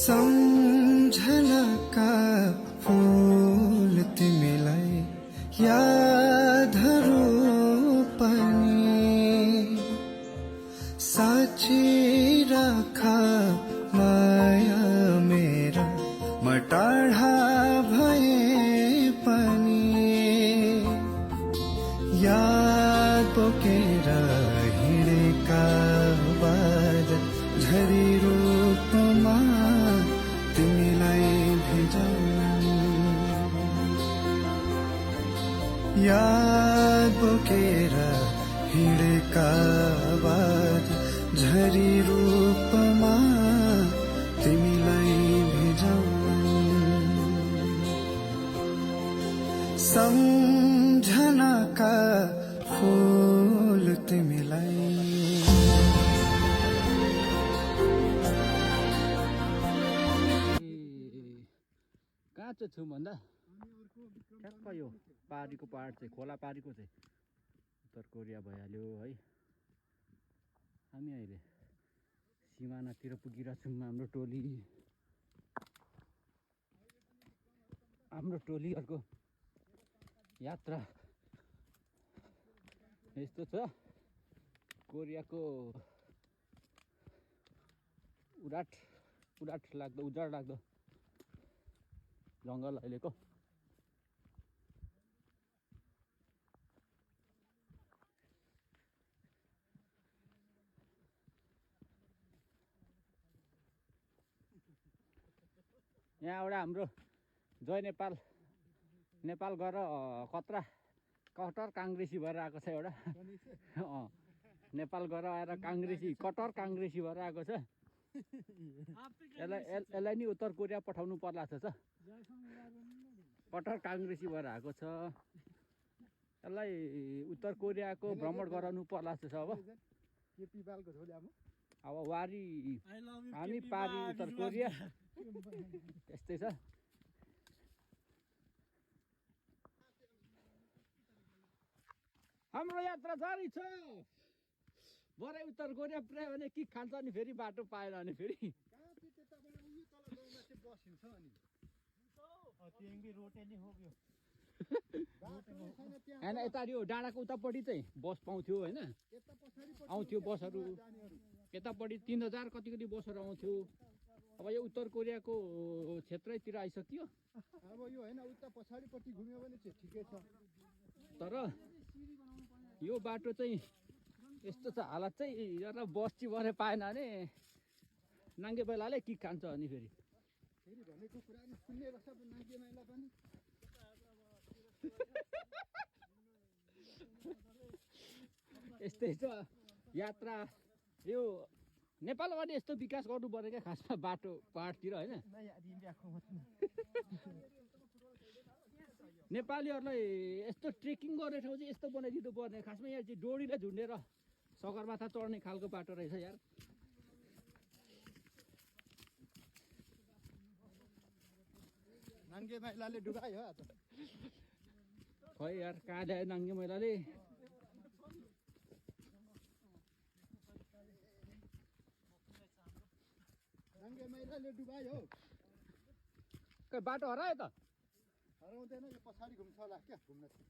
सम्झनाका फूल तिमीलाई यादहरू पनि साँची राख माया मेरा म टाढा भए पनि याद बोकेर हिँडेका बाद झरी रूपमा तिमीलाई भिजाउँ याद बोकेर हिँडेका बाद झरी रूपमा तिमीलाई भिजाउँ सम्झनाका फूल तिमीलाई कहाँ चाहिँ छु भन्दा ठ्याक्क यो पारीको पहाड चाहिँ खोला पारीको चाहिँ उत्तर कोरिया भइहाल्यो है। हामी अहिले सिमानातिर पुगिरहेको छौँ। हाम्रो टोलीहरूको यात्रा यस्तो छ। कोरियाको उजाड लाग्दो जङ्गल अहिलेको यहाँबाट हाम्रो जय नेपाल गएर कटर काङ्ग्रेसी भएर आएको छ एउटा नेपाल गएर आएर कटर काङ्ग्रेसी भएर आएको छ। यसलाई नि उत्तर कोरिया पठाउनु पर्ला छ कटर काङ्ग्रेसी भएर आएको छ। यसलाई उत्तर कोरियाको भ्रमण गराउनु पर्ला छ अब वारी हामी पारी उत्तर कोरिया यस्तै छ। हाम्रो यात्रा जारी छ। भरे उत्तर कोरिया पुऱ्यायो भने के खान्छ अनि फेरि बाटो पाएन भने फेरि होइन यता यो डाँडाको उतापट्टि चाहिँ बस पाउँथ्यो होइन, आउँथ्यो बसहरू यतापट्टि 3000 कति बसहरू आउँथ्यो। अब यो उत्तर कोरियाको क्षेत्रतिर आइसक्यो। अब यो होइन उता पछाडिपट्टि घुम्यो भने चाहिँ ठिकै छ, तर यो बाटो चाहिँ यस्तो छ हालत चाहिँ र बस चाहिँ भरे पाएन भने नाङ्गे बेलाले के खान्छ अनि फेरि भनेको कुरा सुन्ने रहेछ नाङ्गे मैला पनि। यस्तै छ यात्रा। यो नेपालमा नि यस्तो विकास गर्नु पर्यो क्या खासमा बाटो पहाडतिर होइन। नेपालीहरूलाई यस्तो ट्रेकिङ गर्ने ठाउँ चाहिँ यस्तो बनाइदिनु पर्ने। खासमा यहाँ चाहिँ डोरीले झुन्डेर सगरमाथा चढ्ने खालको बाटो रहेछ यार। नाङ्गे मैलाले डुबायो आज। खै यार कहाँ ल्यायो नाङ्गे मैलाले। नाङ्गे मैलाले डुबायो। खै बाटो हरायो त। हराउँदैन, यो पछाडि घुम्छ होला क्या घुम्न चाहिँ।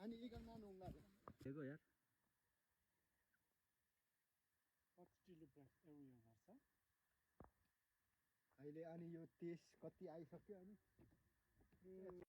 अनि इगल नानुङ्ला देखो यार अहिले अनि यो 23 कति आइसक्यो अनि